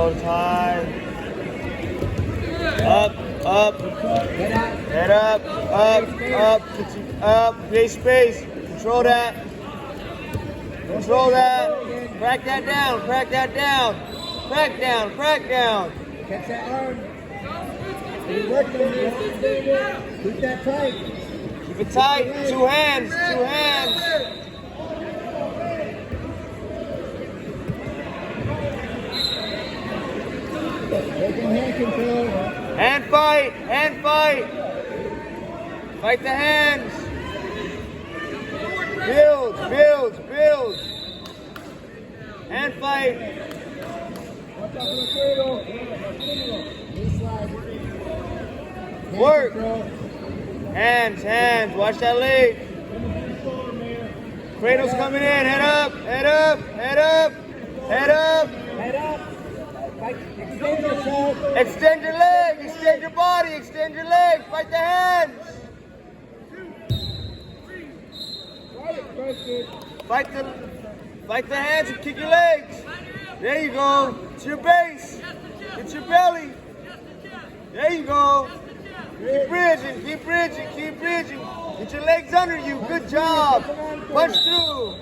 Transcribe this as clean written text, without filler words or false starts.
Nose high. Up, up. Head up, up. Create space. Control that. Control that. Crack that down. Crack that down. Crack down. Crack down. Catch that arm. Work on it. Keep that tight. Keep it tight. Two hands. Two hands. Taking hand control. Hand fight. Hand fight. Fight the hands. Build. Build. Build. Hand fight. Watch out for the cradle. Work. Hands, hands. Watch that leg. Cradle's coming in. Head up, head up, head up, head up. Head up. Extend yourself. Extend your leg. Extend your body. Extend your leg. Fight the hands. Fight the hands and kick your legs. There you go. It's your base. It's your belly. There you go. Keep bridging, keep bridging, keep bridging. Get your legs under you. Good job. Punch through.